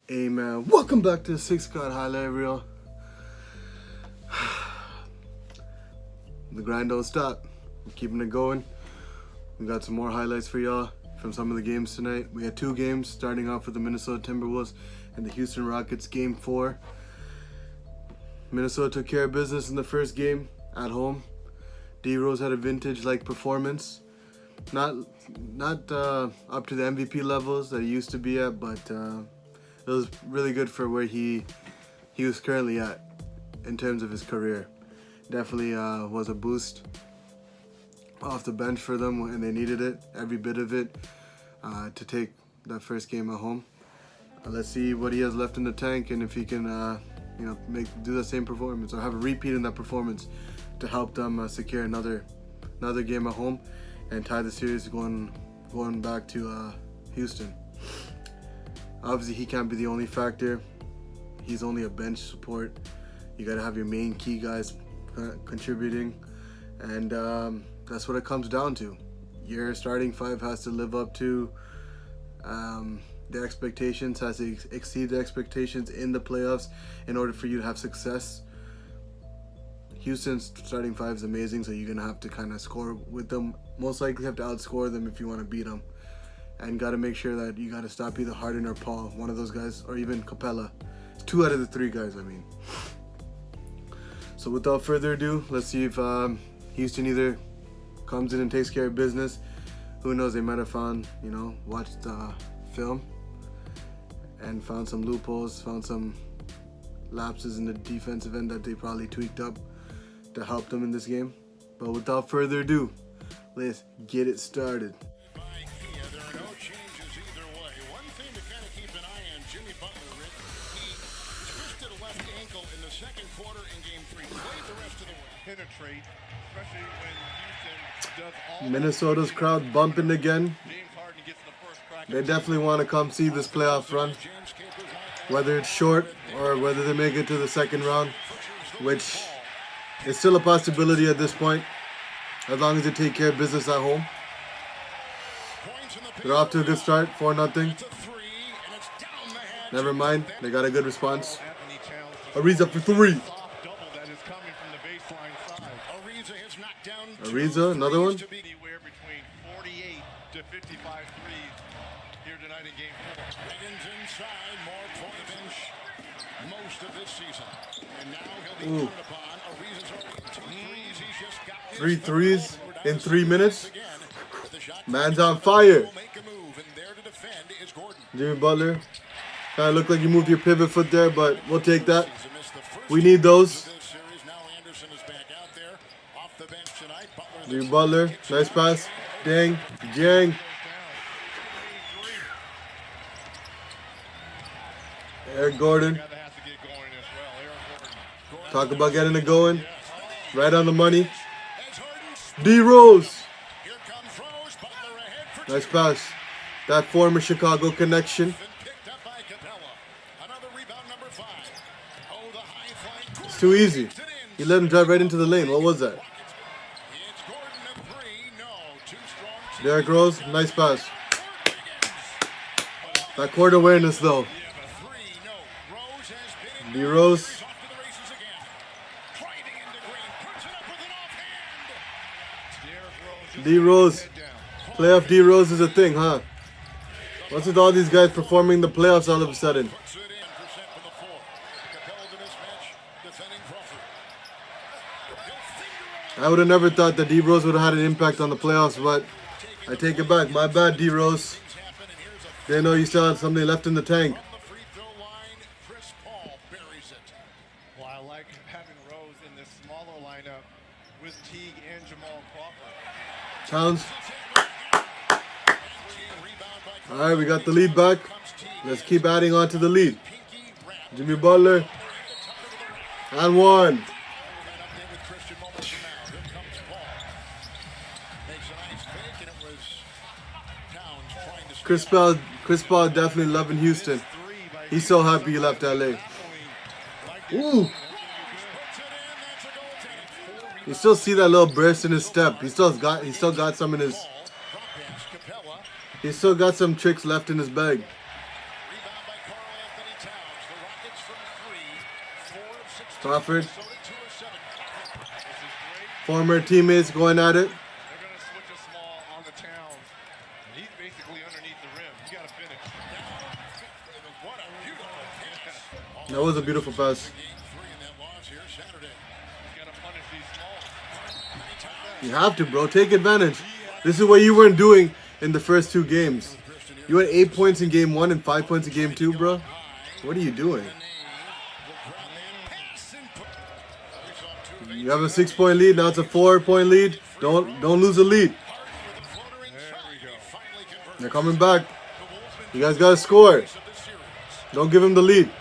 Hey man, welcome back to the Six Card Highlight Reel. The grind don't stop. We're keeping it going. We got some more highlights for y'all from some of the games tonight. We had two games, starting off with the Minnesota Timberwolves and the Houston Rockets Game 4. Minnesota took care of business in the first game at home. D-Rose had a vintage-like performance. Not up to the MVP levels that he used to be at, but it was really good for where he was currently at in terms of his career. Definitely was a boost off the bench for them when they needed it, every bit of it, to take that first game at home. Let's see what he has left in the tank and if he can do the same performance or have a repeat in that performance to help them secure another game at home and tie the series going back to Houston. Obviously, he can't be the only factor. He's only a bench support. You got to have your main key guys contributing, and that's what it comes down to. Your starting five has to live up to the expectations, has to exceed the expectations in the playoffs in order for you to have success. Houston's starting five is amazing, so you're going to have to kind of score with them. Most likely have to outscore them if you want to beat them. And got to make sure that you got to stop either Harden or Paul, one of those guys, or even Capella. It's 2 out of the 3 guys, I mean. So without further ado, let's see if Houston either comes in and takes care of business. Who knows, they might have found, watched film and found some loopholes, found some lapses in the defensive end that they probably tweaked up to help them in this game. But without further ado, let's get it started. Second quarter in game 3. Played the rest of the way. Penetrate, especially when Houston does all Minnesota's crowd bumping again. James Harden gets the first crack. They definitely want to come see this playoff run, whether it's short or whether they make it to the second round, which is still a possibility at this point, as long as they take care of business at home. They're off to a good start, 4-0. Never mind, they got a good response. Ariza for 3. Ariza, another one. Anywhere between 48 to 55 threes here tonight in game 4. Wiggins inside, more for the bench most of this season. And now he'll be counted upon. Ariza's already 2 threes. He's just got 3 threes in 3 minutes. Man's on fire. Jimmy Butler. Kind of looked like you moved your pivot foot there, but we'll take that. We need those. Jimmy Butler, nice pass. Dang, Jang. Eric Gordon. Talk about getting it going. Right on the money. D-Rose. Nice pass. That former Chicago connection. It's too easy. You let him drive right into the lane. What was that? Derrick Rose, nice pass. That court awareness though. D-Rose. D-Rose. Playoff D-Rose is a thing, huh? What's with all these guys performing the playoffs all of a sudden? I would have never thought that D-Rose would have had an impact on the playoffs, but I take it back. My bad, D-Rose. Didn't know you still had something left in the tank. Well, I like having Rose in this smaller lineup with Teague and Jamal Crawford. Towns. All right, we got the lead back. Let's keep adding on to the lead. Jimmy Butler. And 1. Chris Paul definitely loving Houston. He's so happy he left LA. Ooh. You still see that little burst in his step. He still got some in his He's still got some tricks left in his bag. Crawford. Former teammates going at it. They're going to switch a small on the Towns. And he's basically underneath the rim. You got to finish. What a beautiful pass. That was a beautiful pass. He's got to punish these smalls. You have to, bro. Take advantage. This is what you weren't doing in the first 2 games. You had 8 points in game 1 and 5 points in game 2, bro. What are you doing? You have a 6-point lead. Now it's a 4-point lead. Don't lose the lead. They're coming back. You guys gotta score. Don't give him the lead.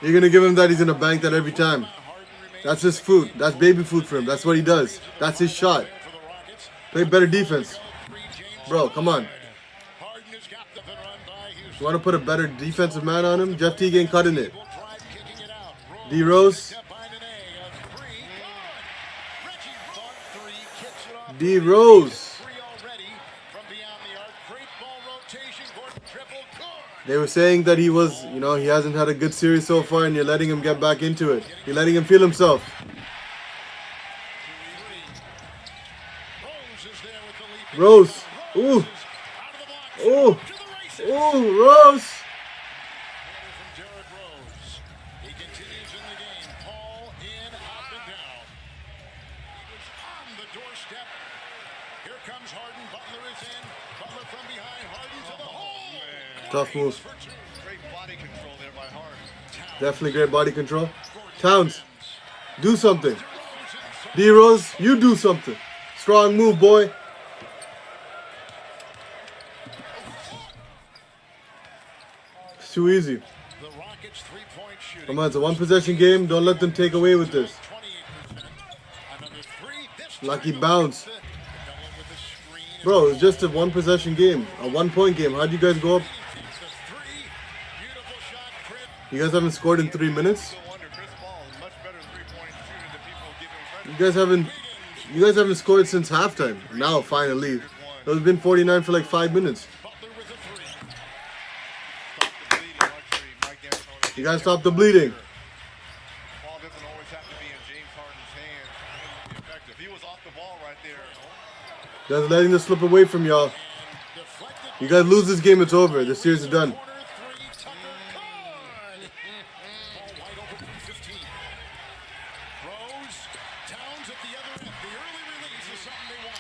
You're gonna give him that. He's gonna bank that every time. That's his food. That's baby food for him. That's what he does. That's his shot. Play better defense. Bro, come on. You want to put a better defensive man on him? Jeff Teague ain't cutting it. D Rose. D Rose. They were saying that he was, he hasn't had a good series so far, and you're letting him get back into it. You're letting him feel himself. Rose. Ooh. Ooh. Ooh, Rose. Tough move. Great body control there by Hart. Definitely great body control. Towns, do something. D Rose, you do something. Strong move, boy. It's too easy. Come on, it's a 1-possession game. Don't let them take away with this. Lucky bounce. Bro, it's just a 1-possession game. A 1-point game. How'd you guys go up? You guys haven't scored in 3 minutes? You guys haven't scored since halftime. Now, finally. It's been 49 for like 5 minutes. You guys stop the bleeding. Ball doesn't always have to be in James Harden's hands. Effective. He was off the ball right there. You guys letting this slip away from y'all. You guys lose this game, it's over. The series is done.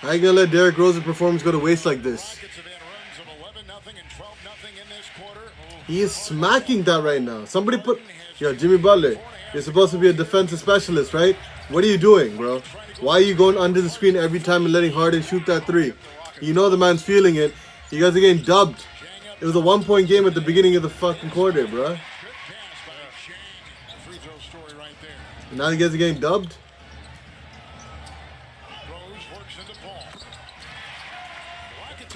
How you gonna let Derrick Rose's performance go to waste like this? He is smacking that right now. Somebody put... Yo, Jimmy Butler, you're supposed to be a defensive specialist, right? What are you doing, bro? Why are you going under the screen every time and letting Harden shoot that 3? You know the man's feeling it. You guys are getting dubbed. It was a 1-point game at the beginning of the fucking quarter, bro. And now you guys are getting dubbed?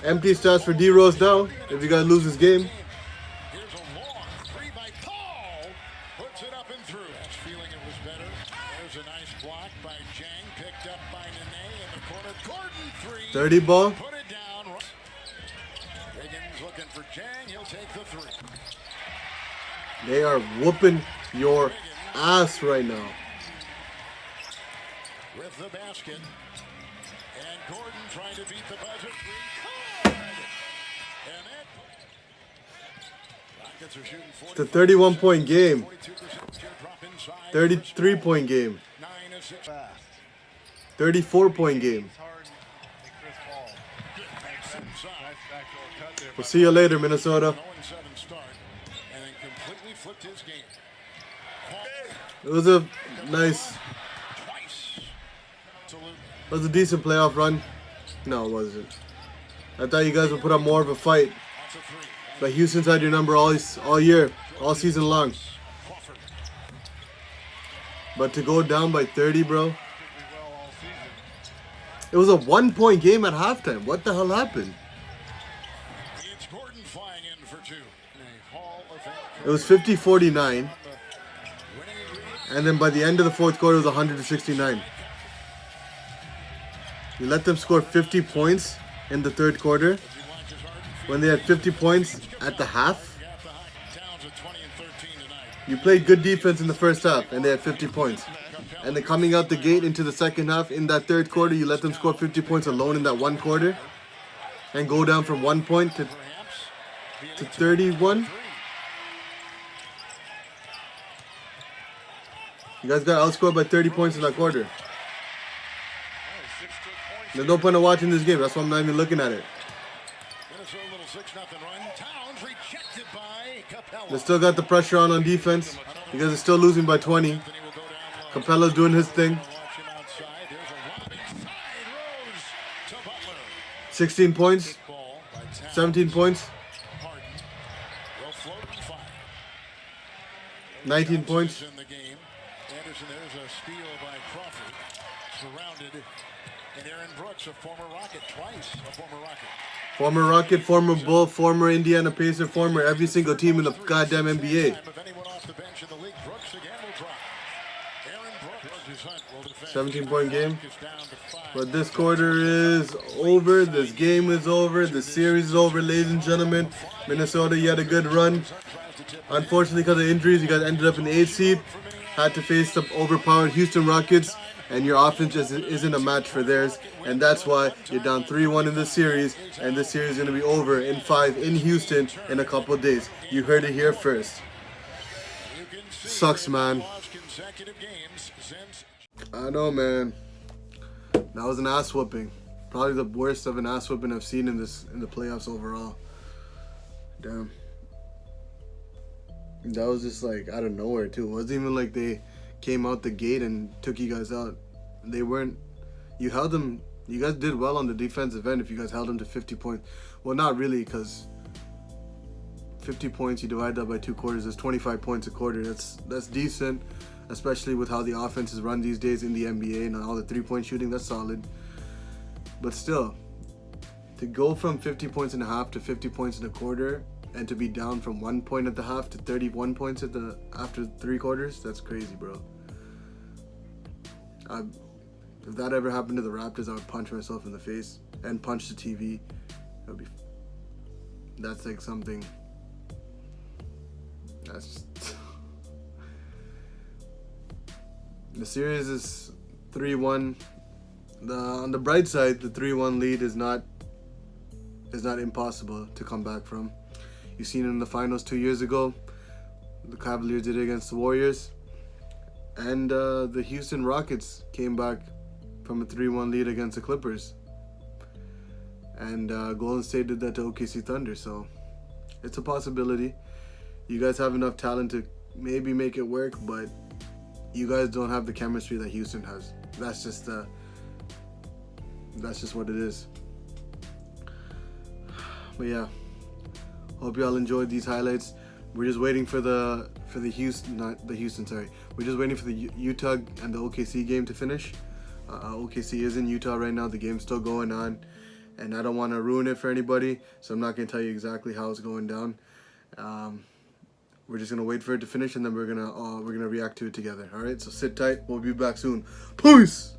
Empty stats for D Rose now. If you guys lose this game. Dirty ball. They are whooping your ass right now. With the basket. And Gordon trying to beat the buzzer. It's a 31-point game. 33-point game. 34-point game. We'll see you later, Minnesota. It was a nice... It was a decent playoff run. No, it wasn't. I thought you guys would put up more of a fight. But Houston's had your number all year, all season long. But to go down by 30, bro. It was a 1-point game at halftime. What the hell happened? It was 50-49. And then by the end of the fourth quarter, it was 100-69. You let them score 50 points in the third quarter when they had 50 points at the half. Timberwolves at 20 and 13 tonight. You played good defense in the first half, and they had 50 points. And then coming out the gate into the second half, in that third quarter, you let them score 50 points alone in that one quarter, and go down from 1 point to 31. You guys got outscored by 30 points in that quarter. There's no point in watching this game. That's why I'm not even looking at it. Minnesota little 6-0 run. Towns rejected by Capella. They still got the pressure on defense. You guys are still losing by 20. Capella's doing his thing. 16 points. 17 points. 19 points. Anderson, there's a steal by Crawford. Surrounded. And Aaron Brooks, a former Rocket, twice a former Rocket. Former Rocket, former Bull, former Indiana Pacer, former every single team in the goddamn NBA. 17-point game. But this quarter is over. This game is over. The series is over, ladies and gentlemen. Minnesota, you had a good run. Unfortunately, because of injuries, you guys ended up in the 8th seed. Had to face the overpowered Houston Rockets. And your offense just isn't a match for theirs. And that's why you're down 3-1 in this series. And this series is going to be over in 5 in Houston in a couple of days. You heard it here first. Sucks, man. I know, man. That was an ass whooping. Probably the worst of an ass whooping I've seen in the playoffs overall. Damn. That was just like out of nowhere too. It wasn't even like they came out the gate and took you guys out. They weren't. You held them. You guys did well on the defensive end if you guys held them to 50 points. Well, not really, because 50 points, you divide that by 2 quarters, that's 25 points a quarter. That's decent, especially with how the offense is run these days in the NBA and all the 3-point shooting. That's solid. But still, to go from 50 points in a half to 50 points in a quarter, and to be down from 1 point at the half to 31 points after 3 quarters, that's crazy, bro. If that ever happened to the Raptors, I would punch myself in the face and punch the TV. That's like something. That's just the series is 3-1. On the bright side, the 3-1 lead is not impossible to come back from. You've seen it in the finals 2 years ago. The Cavaliers did it against the Warriors. And the Houston Rockets came back from a 3-1 lead against the Clippers. And Golden State did that to OKC Thunder. So it's a possibility. You guys have enough talent to maybe make it work, but you guys don't have the chemistry that Houston has. That's just what it is. But yeah, hope y'all enjoyed these highlights. We're just waiting for the Houston, not the Houston, sorry. We're just waiting for the Utah and the OKC game to finish. OKC is in Utah right now. The game's still going on, and I don't want to ruin it for anybody, so I'm not going to tell you exactly how it's going down. We're just gonna wait for it to finish, and then we're gonna react to it together. All right, so sit tight. We'll be back soon. Peace.